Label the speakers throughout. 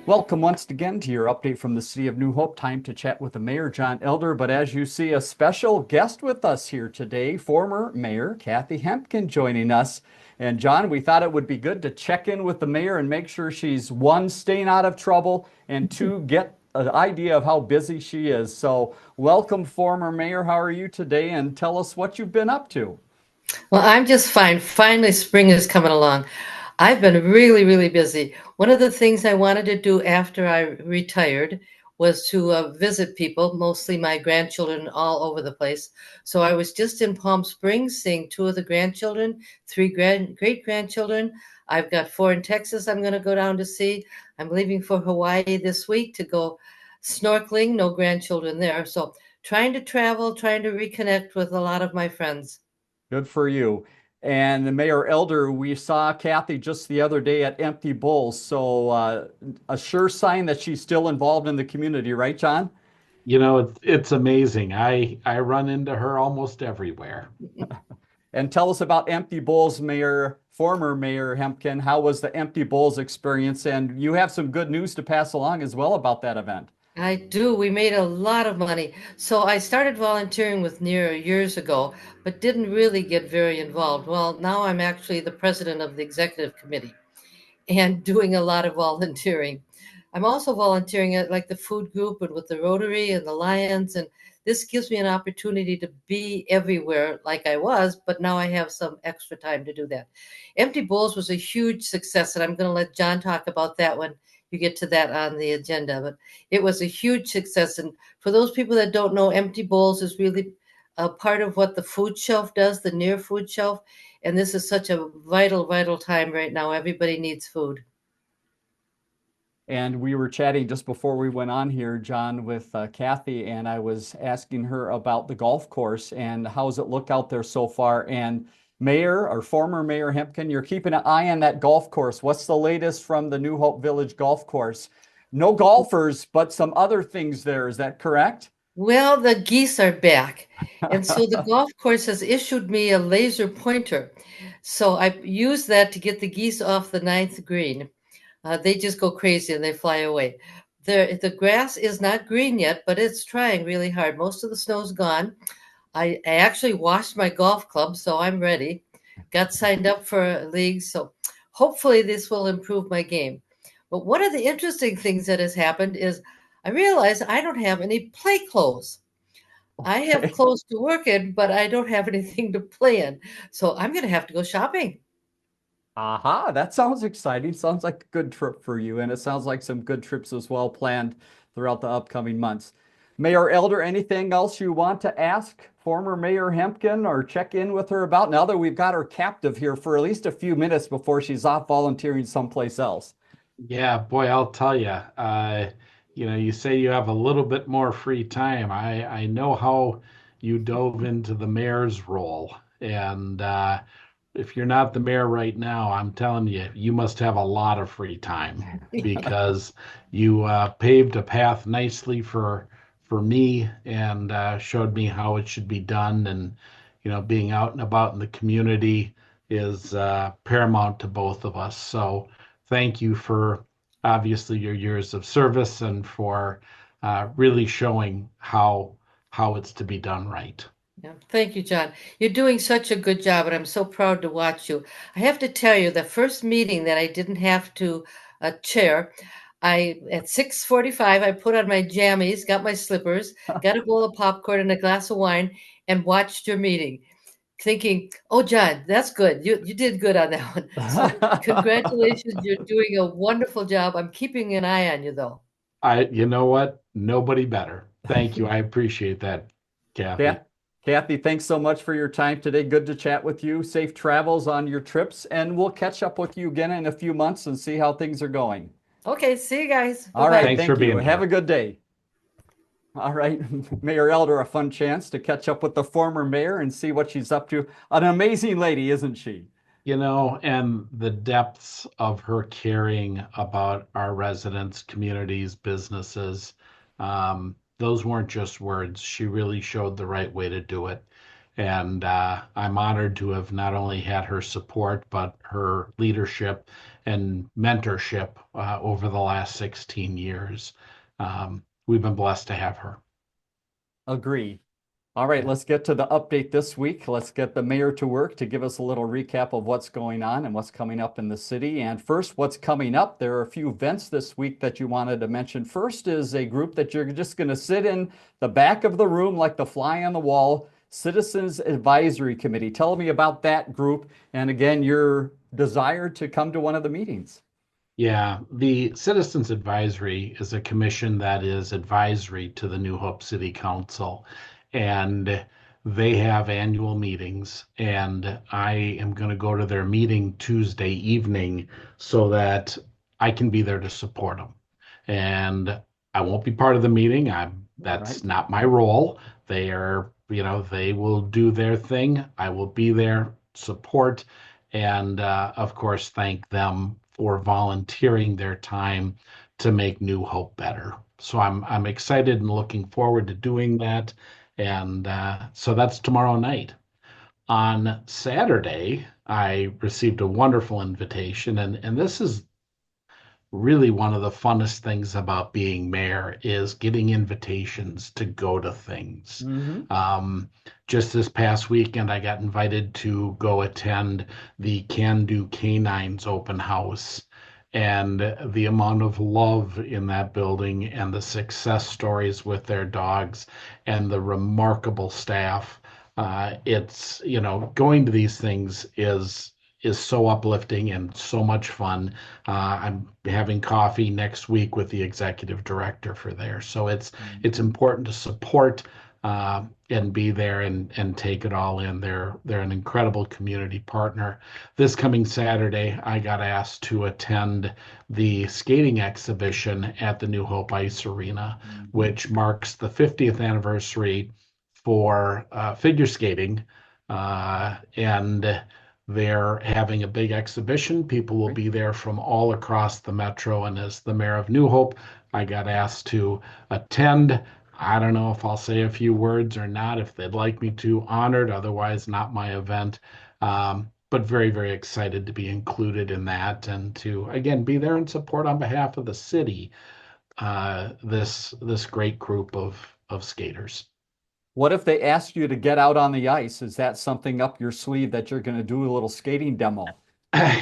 Speaker 1: Welcome once again to your update from the City of New Hope. Time to chat with the Mayor, John Elder. But as you see, a special guest with us here today, former Mayor Kathy Hempkin joining us. And John, we thought it would be good to check in with the mayor and make sure she's one, staying out of trouble, and two, get an idea of how busy she is. So welcome, former mayor. How are you today? And tell us what you've been up to.
Speaker 2: Well, I'm just fine. Finally, spring is coming along. I've been really, really busy. One of the things I wanted to do after I retired was to visit people, mostly my grandchildren all over the place. So I was just in Palm Springs seeing two of the grandchildren, three great grandchildren. I've got four in Texas I'm going to go down to see. I'm leaving for Hawaii this week to go snorkeling, no grandchildren there. So trying to travel, trying to reconnect with a lot of my friends.
Speaker 1: Good for you. And the Mayor Elder, we saw Kathy just the other day at Empty Bowls. So a sure sign that she's still involved in the community, right, John?
Speaker 3: It's amazing. I run into her almost everywhere.
Speaker 1: And tell us about Empty Bowls, Mayor, former Mayor Hempkin. How was the Empty Bowls experience? And you have some good news to pass along as well about that event.
Speaker 2: I do. We made a lot of money. So I started volunteering with Near years ago, but didn't really get very involved. Well, now I'm actually the president of the executive committee and doing a lot of volunteering. I'm also volunteering at like the food group and with the Rotary and the Lions. And this gives me an opportunity to be everywhere like I was, but now I have some extra time to do that. Empty Bowls was a huge success, and I'm going to let John talk about that when you get to that on the agenda. But it was a huge success. And for those people that don't know, Empty Bowls is really a part of what the food shelf does, the near food shelf. And this is such a vital, vital time right now. Everybody needs food.
Speaker 1: And we were chatting just before we went on here, John, with Kathy, and I was asking her about the golf course and how's it look out there so far. And Mayor or former Mayor Hempkin, you're keeping an eye on that golf course. What's the latest from the New Hope Village golf course? No golfers, but some other things there. Is that correct?
Speaker 2: Well, the geese are back. And so the golf course has issued me a laser pointer. So I use that to get the geese off the ninth green. They just go crazy and they fly away. The grass is not green yet, but it's trying really hard. Most of the snow's gone. I actually washed my golf club, so I'm ready. Got signed up for a league, so hopefully this will improve my game. But one of the interesting things that has happened is I realized I don't have any play clothes. I have
Speaker 1: Okay.
Speaker 2: clothes to work in, but I don't have anything to play in. So I'm going to have to go shopping.
Speaker 1: Aha, that sounds exciting. Sounds like a good trip for you, and it sounds like some good trips as well planned throughout the upcoming months. Mayor Elder, anything else you want to ask former Mayor Hempkin or check in with her about now that we've got her captive here for at least a few minutes before she's off volunteering someplace else?
Speaker 3: Yeah, boy, I'll tell you. You say you have a little bit more free time. I know how you dove into the mayor's role, and if you're not the mayor right now, I'm telling you, you must have a lot of free time because you paved a path nicely for me and showed me how it should be done. And being out and about in the community is paramount to both of us. So thank you for obviously your years of service and for really showing how it's to be done right.
Speaker 2: Yeah, thank you, John. You're doing such a good job, and I'm so proud to watch you. I have to tell you, the first meeting that I didn't have to chair, I at 6:45, I put on my jammies, got my slippers, got a bowl of popcorn and a glass of wine, and watched your meeting, thinking, "Oh, John, that's good. You did good on that one." So congratulations, you're doing a wonderful job. I'm keeping an eye on you, though.
Speaker 3: You know what? Nobody better. Thank you. I appreciate that, Kathy.
Speaker 1: Kathy, thanks so much for your time today. Good to chat with you. Safe travels on your trips, and we'll catch up with you again in a few months and see how things are going.
Speaker 2: Okay, see you guys. Bye
Speaker 1: All right,
Speaker 2: bye.
Speaker 3: Thanks for
Speaker 1: thank you.
Speaker 3: being
Speaker 1: Have a
Speaker 3: here.
Speaker 1: good day. All right, Mayor Elder, a fun chance to catch up with the former mayor and see what she's up to. An amazing lady, isn't she?
Speaker 3: And the depths of her caring about our residents, communities, businesses, those weren't just words. She really showed the right way to do it. And I'm honored to have not only had her support, but her leadership and mentorship over the last 16 years. We've been blessed to have her.
Speaker 1: Agree. All right,
Speaker 3: Yeah.
Speaker 1: let's get to the update this week. Let's get the mayor to work to give us a little recap of what's going on and what's coming up in the city. And first, what's coming up? There are a few events this week that you wanted to mention. First is a group that you're just going to sit in the back of the room like the fly on the wall, Citizens Advisory Committee. Tell me about that group and again, your desire to come to one of the meetings.
Speaker 3: Yeah, the Citizens Advisory is a commission that is advisory to the New Hope City Council, and they have annual meetings. And I am going to go to their meeting Tuesday evening so that I can be there to support them. And I won't be part of the meeting. That's
Speaker 1: Right.
Speaker 3: not my role. They are, they will do their thing. I will be there, support, and of course, thank them for volunteering their time to make New Hope better. So I'm excited and looking forward to doing that. And so that's tomorrow night. On Saturday, I received a wonderful invitation, and this is really one of the funnest things about being mayor is getting invitations to go to things.
Speaker 1: Hmm.
Speaker 3: Um, just this past weekend, I got invited to go attend the Can Do Canines open house. And the amount of love in that building and the success stories with their dogs and the remarkable staff. Going to these things is so uplifting and so much fun. I'm having coffee next week with the executive director for there, so it's important to support and be there and take it all in. They're an incredible community partner. This coming Saturday, I got asked to attend the skating exhibition at the New Hope Ice Arena,
Speaker 1: Hmm.
Speaker 3: which marks the 50th anniversary for figure skating, and they're having a big exhibition. People will
Speaker 1: Great.
Speaker 3: be there from all across the metro. And as the mayor of New Hope, I got asked to attend. I don't know if I'll say a few words or not, if they'd like me to, honored, otherwise, not my event. But very, very excited to be included in that and to, again, be there and support on behalf of the city this great group of skaters.
Speaker 1: What if they asked you to get out on the ice? Is that something up your sleeve that you're going to do a little skating demo?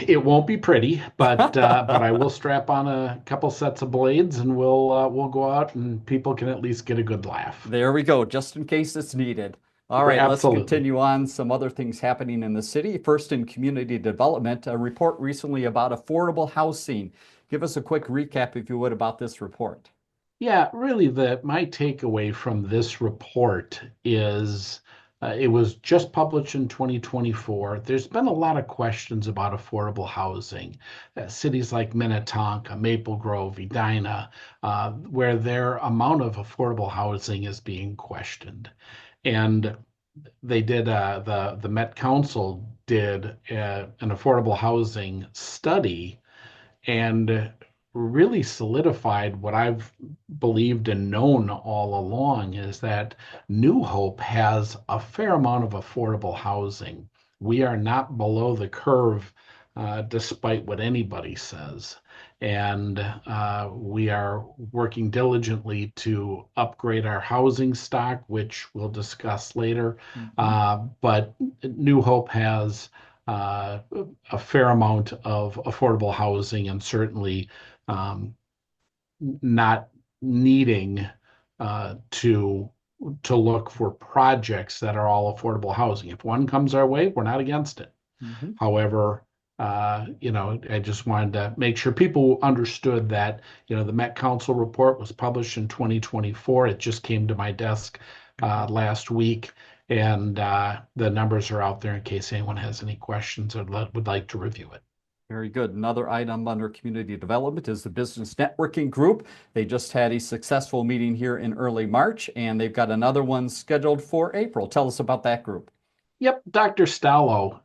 Speaker 3: It won't be pretty, but I will strap on a couple sets of blades and we'll go out and people can at least get a good laugh.
Speaker 1: There we go, just in case it's needed. All right, let's
Speaker 3: Absolutely.
Speaker 1: continue on. Some other things happening in the city. First, in community development, a report recently about affordable housing. Give us a quick recap, if you would, about this report.
Speaker 3: Yeah, really the my takeaway from this report is it was just published in 2024. There's been a lot of questions about affordable housing. Cities like Minnetonka, Maple Grove, Edina, where their amount of affordable housing is being questioned. And they did the Met Council did an affordable housing study and really solidified what I've believed and known all along is that New Hope has a fair amount of affordable housing. We are not below the curve, despite what anybody says. And we are working diligently to upgrade our housing stock, which we'll discuss later.
Speaker 1: Mhm.
Speaker 3: But New Hope has uh, a fair amount of affordable housing and certainly um, not needing to look for projects that are all affordable housing. If one comes our way, we're not against it.
Speaker 1: Mhm.
Speaker 3: However, I just wanted to make sure people understood that, the Met Council report was published in 2024. It just came to my desk
Speaker 1: Mhm.
Speaker 3: last week, and the numbers are out there in case anyone has any questions or would like to review it.
Speaker 1: Very good. Another item under community development is the business networking group. They just had a successful meeting here in early March, and they've got another one scheduled for April. Tell us about that group.
Speaker 3: Yep, Dr. Stallo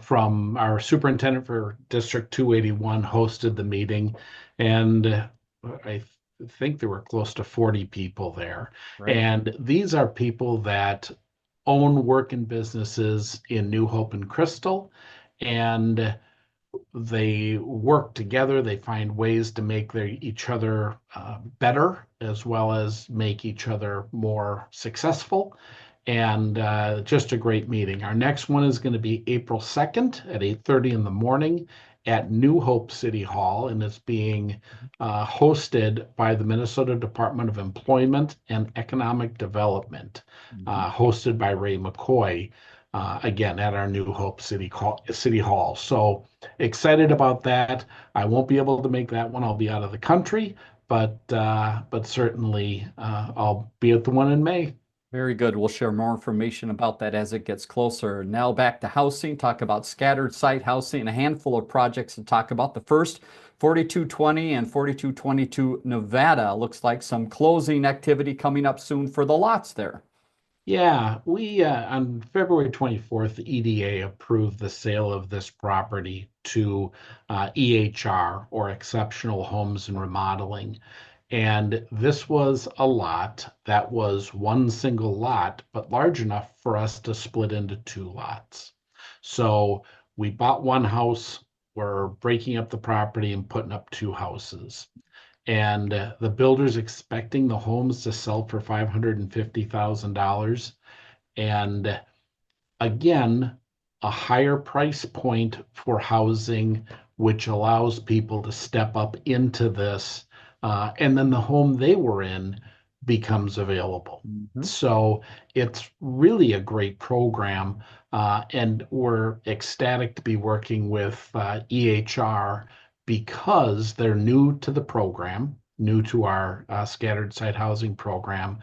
Speaker 3: from our superintendent for District 281 hosted the meeting, and I think there were close to 40 people there.
Speaker 1: Right.
Speaker 3: And these are people that own working businesses in New Hope and Crystal, and they work together. They find ways to make each other better, as well as make each other more successful. And just a great meeting. Our next one is going to be April 2nd at 8:30 in the morning at New Hope City Hall, and it's being hosted by the Minnesota Department of Employment and Economic Development, hosted by Ray McCoy, again at our New Hope City Hall. So excited about that. I won't be able to make that one. I'll be out of the country, but certainly I'll be at the one in May.
Speaker 1: Very good. We'll share more information about that as it gets closer. Now back to housing, talk about scattered site housing, and a handful of projects to talk about. The first, 4220 and 4222 Nevada. Looks like some closing activity coming up soon for the lots there.
Speaker 3: Yeah, we on February 24th, the EDA approved the sale of this property to EHR, or Exceptional Homes and Remodeling. And this was a lot that was one single lot, but large enough for us to split into two lots. So we bought one house, we're breaking up the property and putting up two houses. And the builder's expecting the homes to sell for $550,000. And again, a higher price point for housing, which allows people to step up into this. And then the home they were in becomes available. So it's really a great program. And we're ecstatic to be working with EHR because they're new to the program, new to our scattered site housing program.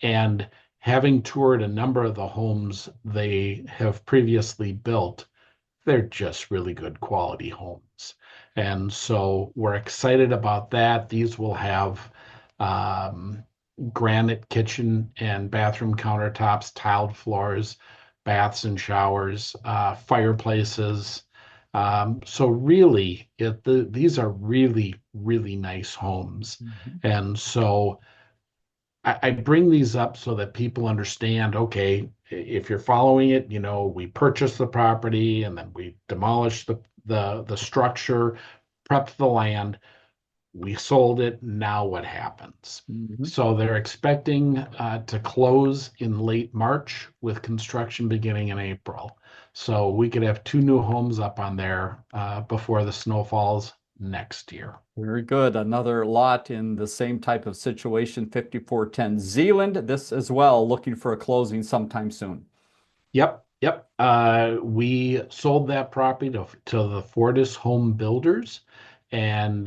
Speaker 3: And having toured a number of the homes they have previously built, they're just really good quality homes. And so we're excited about that. These will have granite kitchen and bathroom countertops, tiled floors, baths and showers, fireplaces. So really, these are really, really nice homes. And so I bring these up so that people understand, okay, if you're following it, we purchased the property and then we demolished the structure, prepped the land, we sold it, now what happens? So they're expecting to close in late March with construction beginning in April. So we could have two new homes up on there before the snow falls next year.
Speaker 1: Very good. Another lot in the same type of situation, 5410 Zealand. This as well, looking for a closing sometime soon.
Speaker 3: Yep. We sold that property to the Fortis Home Builders, and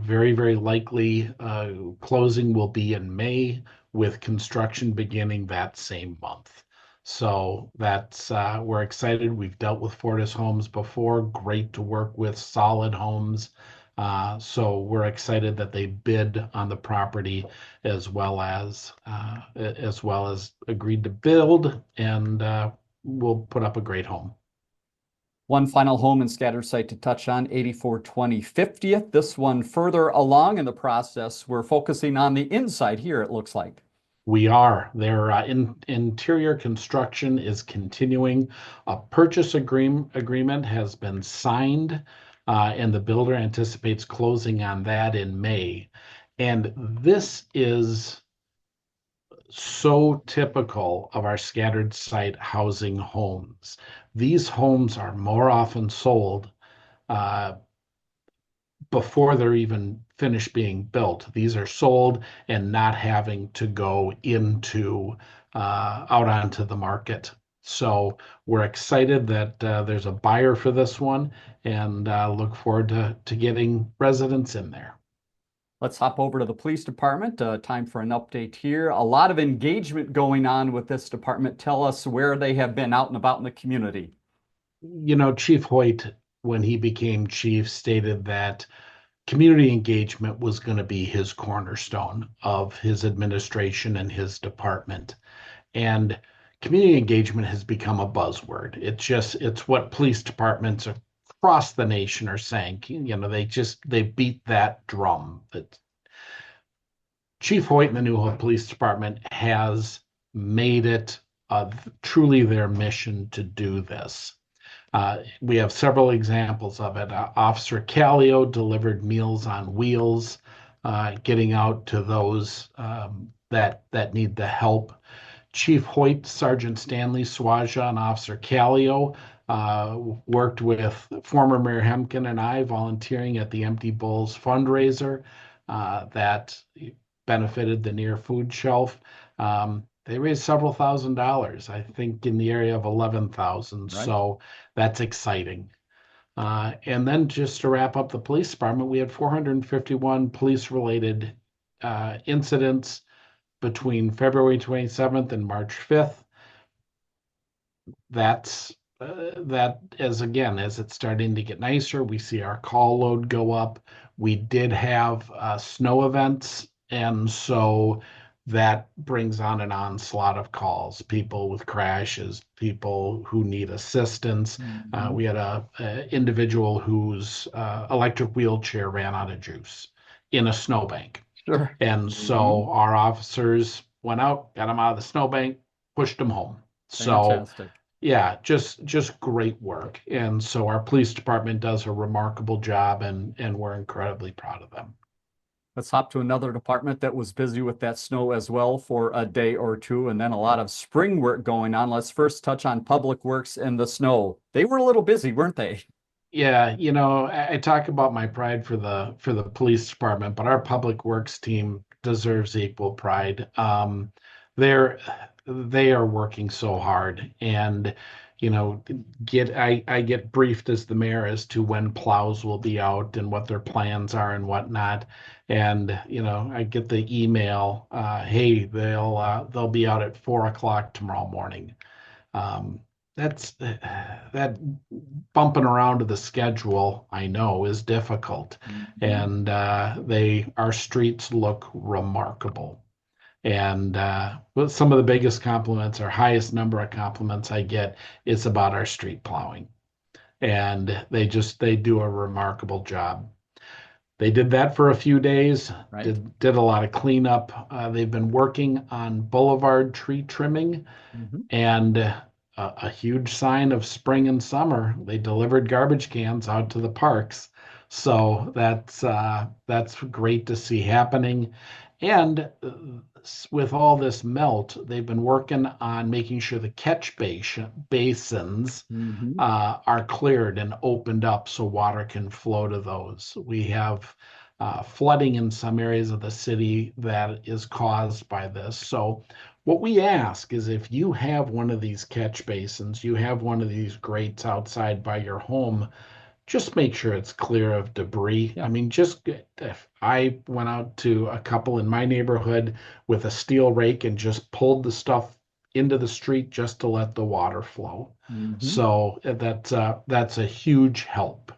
Speaker 3: very, very likely closing will be in May with construction beginning that same month. So that's we're excited. We've dealt with Fortis Homes before. Great to work with, solid homes. So we're excited that they bid on the property as well as agreed to build, and we'll put up a great home.
Speaker 1: One final home and scattered site to touch on, 8420 50th. This one further along in the process. We're focusing on the inside here, it looks like.
Speaker 3: We are. Their interior construction is continuing. A purchase agreement has been signed, and the builder anticipates closing on that in May. And this is so typical of our scattered site housing homes. These homes are more often sold before they're even finished being built. These are sold and not having to go into out onto the market. So we're excited that there's a buyer for this one, and look forward to getting residents in there.
Speaker 1: Let's hop over to the police department. Time for an update here. A lot of engagement going on with this department. Tell us where they have been out and about in the community.
Speaker 3: Chief Hoyt, when he became chief, stated that community engagement was going to be his cornerstone of his administration and his department. And community engagement has become a buzzword. It's what police departments across the nation are saying. They beat that drum. That Chief Hoyt and the New Hope Police Department has made it truly their mission to do this. We have several examples of it. Officer Callio delivered Meals on Wheels, getting out to those that need the help. Chief Hoyt, Sergeant Stanley Swaja, and Officer Callio worked with former Mayor Hemken and I volunteering at the Empty Bowls fundraiser that benefited the Near Food Shelf. They raised several $1,000s, I think in the area of 11,000.
Speaker 1: Right.
Speaker 3: So that's exciting. And then just to wrap up the police department, we had 451 police-related incidents between February 27th and March 5th. That's that as it's starting to get nicer, we see our call load go up. We did have snow events, and so that brings on an onslaught of calls, people with crashes, people who need assistance. We had a individual whose electric wheelchair ran out of juice in a snowbank.
Speaker 1: Sure.
Speaker 3: And so our officers went out, got him out of the snowbank, pushed him home. So
Speaker 1: Fantastic.
Speaker 3: yeah, just great work. And so our police department does a remarkable job, and we're incredibly proud of them.
Speaker 1: Let's hop to another department that was busy with that snow as well for a day or two, and then a lot of spring work going on. Let's first touch on Public Works and the snow. They were a little busy, weren't they?
Speaker 3: Yeah, I talk about my pride for the police department, but our public works team deserves equal pride. They're they are working so hard, and I get briefed as the mayor as to when plows will be out and what their plans are and whatnot. And I get the email, hey, they'll be out at 4 o'clock tomorrow morning. That's that bumping around to the schedule, I know, is difficult. And our streets look remarkable. And some of the biggest compliments, or highest number of compliments I get, is about our street plowing. And they do a remarkable job. They did that for a few days,
Speaker 1: Right.
Speaker 3: did a lot of cleanup. They've been working on boulevard tree trimming, and a huge sign of spring and summer. They delivered garbage cans out to the parks. So that's great to see happening. And with all this melt, they've been working on making sure the catch basins are cleared and opened up so water can flow to those. We have flooding in some areas of the city that is caused by this. So what we ask is, if you have one of these catch basins, you have one of these grates outside by your home, just make sure it's clear of debris.
Speaker 1: Yeah.
Speaker 3: I mean, if I went out to a couple in my neighborhood with a steel rake and just pulled the stuff into the street just to let the water flow. So that's a huge help.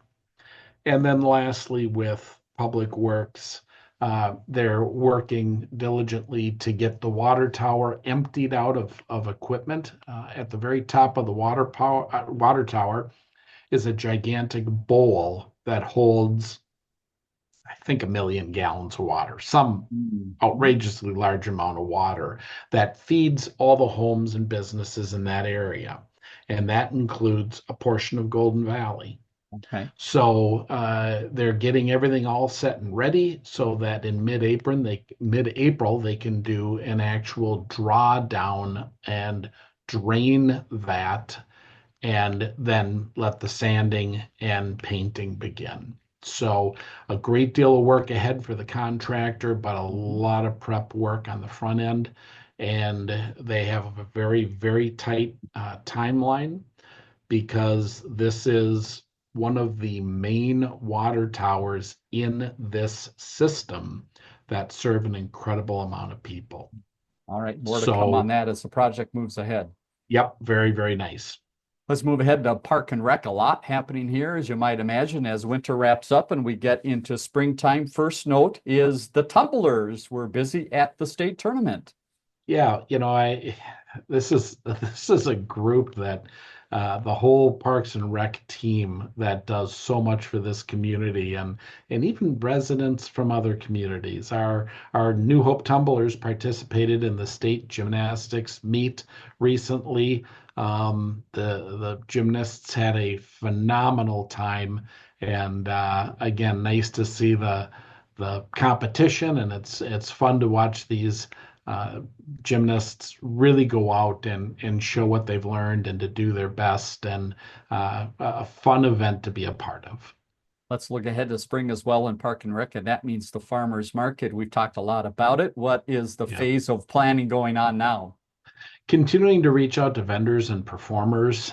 Speaker 3: And then lastly, with Public Works, they're working diligently to get the water tower emptied out of equipment. At the very top of the water tower is a gigantic bowl that holds, I think, 1 million gallons of water, some outrageously large amount of water that feeds all the homes and businesses in that area. And that includes a portion of Golden Valley.
Speaker 1: Okay.
Speaker 3: So they're getting everything all set and ready so that in mid-April they can do an actual drawdown and drain that, and then let the sanding and painting begin. So a great deal of work ahead for the contractor, but a lot of prep work on the front end. And they have a very, very tight timeline, because this is one of the main water towers in this system that serve an incredible amount of people.
Speaker 1: All right, more to come on that as the project moves ahead.
Speaker 3: Yep, very, very nice.
Speaker 1: Let's move ahead to Park and Rec. A lot happening here, as you might imagine, as winter wraps up and we get into springtime. First note is the tumblers were busy at the state tournament.
Speaker 3: Yeah, this is a group that the whole Parks and Rec team that does so much for this community, and even residents from other communities. Our New Hope tumblers participated in the state gymnastics meet recently. The gymnasts had a phenomenal time, and again, nice to see the competition, and it's fun to watch these uh, gymnasts really go out and show what they've learned and to do their best, and a fun event to be a part of.
Speaker 1: Let's look ahead to spring as well in Park and Rec, and that means the farmers market. We've talked a lot about it. What is the
Speaker 3: Yeah.
Speaker 1: phase of planning going on now?
Speaker 3: Continuing to reach out to vendors and performers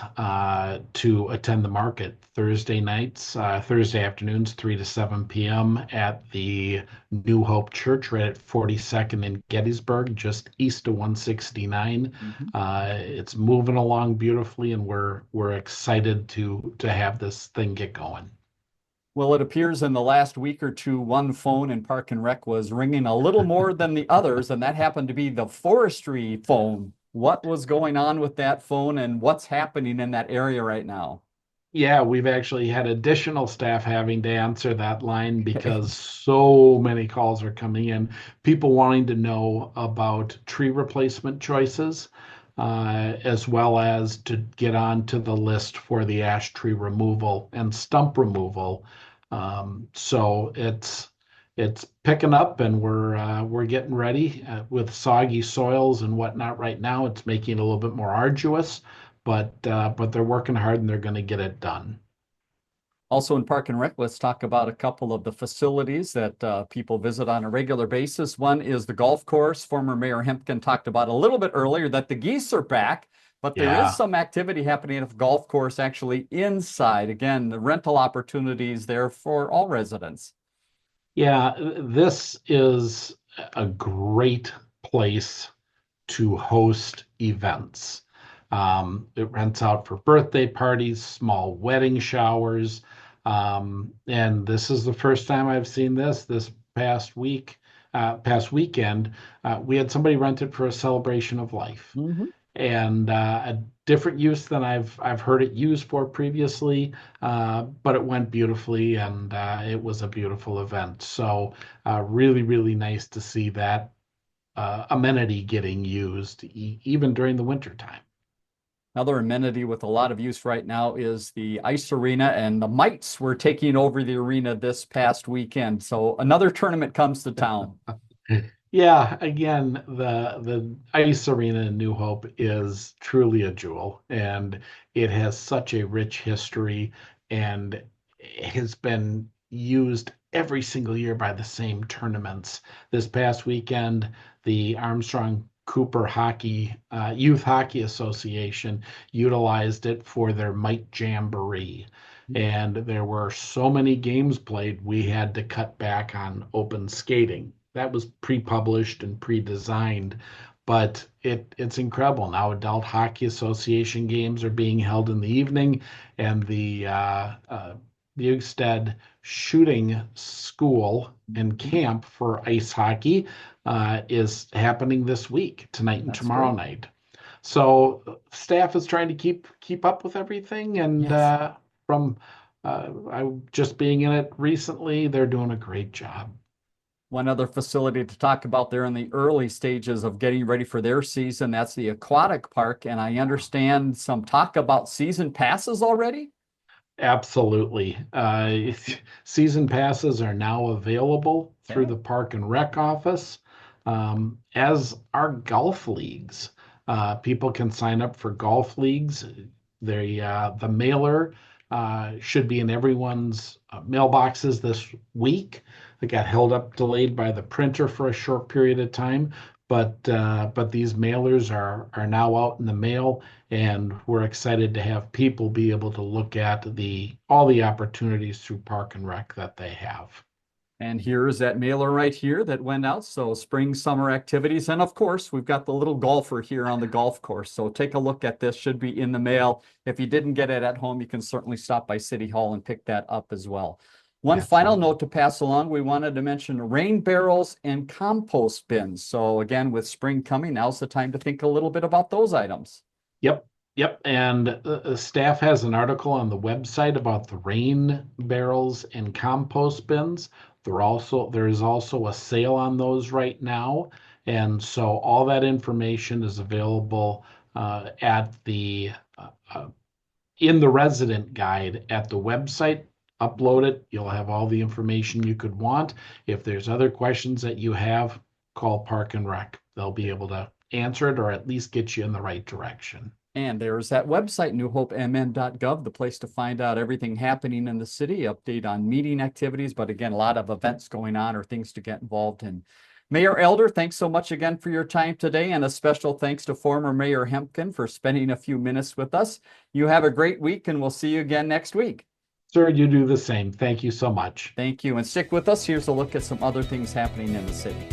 Speaker 3: to attend the market Thursday nights, Thursday afternoons, 3 to 7 p.m. at the New Hope Church right at 42nd in Gettysburg, just east of 169.
Speaker 1: Mhm.
Speaker 3: It's moving along beautifully, and we're excited to have this thing get going.
Speaker 1: Well, it appears in the last week or two, one phone in Park and Rec was ringing a little more than the others, and that happened to be the forestry phone. What was going on with that phone and what's happening in that area right now?
Speaker 3: Yeah, we've actually had additional staff having to answer that line
Speaker 1: Okay.
Speaker 3: because so many calls are coming in. People wanting to know about tree replacement choices, as well as to get onto the list for the ash tree removal and stump removal. So it's picking up, and we're getting ready with soggy soils and whatnot. Right now, it's making it a little bit more arduous, but they're working hard and they're going to get it done.
Speaker 1: Also in Park and Rec, let's talk about a couple of the facilities that people visit on a regular basis. One is the golf course. Former Mayor Hempkin talked about a little bit earlier that the geese are back, but there is
Speaker 3: Yeah,
Speaker 1: some activity happening at the golf course actually inside. Again, the rental opportunities there for all residents.
Speaker 3: yeah, this is a great place to host events. It rents out for birthday parties, small wedding showers. And this is the first time I've seen this past week, past weekend. We had somebody rent it for a celebration of life,
Speaker 1: Mhm.
Speaker 3: and a different use than I've heard it used for previously. But it went beautifully, and it was a beautiful event. So really, really nice to see that amenity getting used even during the winter time.
Speaker 1: Another amenity with a lot of use right now is the ice arena, and the Mites were taking over the arena this past weekend. So another tournament comes to town.
Speaker 3: Yeah, again, the ice arena in New Hope is truly a jewel, and it has such a rich history, and has been used every single year by the same tournaments. This past weekend, the Armstrong Cooper Youth Hockey Association utilized it for their Mite Jamboree. And there were so many games played, we had to cut back on open skating. That was pre-published and pre-designed, but it's incredible. Now Adult Hockey Association games are being held in the evening, and the Ugsted shooting school and camp for ice hockey is happening this week, tonight and
Speaker 1: That's
Speaker 3: tomorrow
Speaker 1: great.
Speaker 3: night. So staff is trying to keep up with everything, and
Speaker 1: Yes.
Speaker 3: from I just being in it recently, they're doing a great job.
Speaker 1: One other facility to talk about there in the early stages of getting ready for their season, that's the aquatic park. And I understand some talk about season passes already.
Speaker 3: Absolutely. Season passes are now available through
Speaker 1: Okay.
Speaker 3: the Park and Rec office, as are golf leagues. People can sign up for golf leagues. The mailer should be in everyone's mailboxes this week. It got held up, delayed by the printer for a short period of time, but these mailers are now out in the mail, and we're excited to have people be able to look at the all the opportunities through Park and Rec that they have.
Speaker 1: And here is that mailer right here that went out. So spring, summer activities. And of course, we've got the little golfer here on the golf course. So take a look at this, should be in the mail. If you didn't get it at home, you can certainly stop by City Hall and pick that up as well. One final
Speaker 3: Absolutely.
Speaker 1: note to pass along, we wanted to mention rain barrels and compost bins. So again, with spring coming, now's the time to think a little bit about those items.
Speaker 3: Yep. Yep, and staff has an article on the website about the rain barrels and compost bins. There is also a sale on those right now, and so all that information is available at the in the resident guide at the website. Upload it. You'll have all the information you could want. If there's other questions that you have, call Park and Rec. They'll be able to answer it or at least get you in the right direction.
Speaker 1: And there's that website, newhopemn.gov, the place to find out everything happening in the city, update on meeting activities, but again, a lot of events going on or things to get involved in. Mayor Elder, thanks so much again for your time today, and a special thanks to former Mayor Hempkin for spending a few minutes with us. You have a great week, and we'll see you again next week.
Speaker 3: Sir, you do the same. Thank you so much.
Speaker 1: Thank you, and stick with us. Here's a look at some other things happening in the city.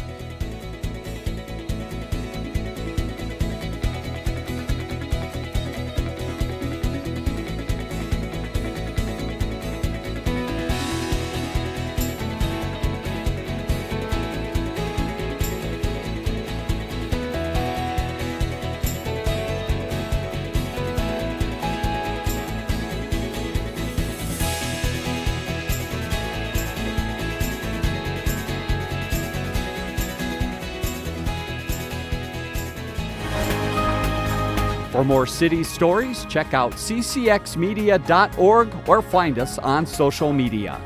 Speaker 1: For more city stories, check out ccxmedia.org or find us on social media.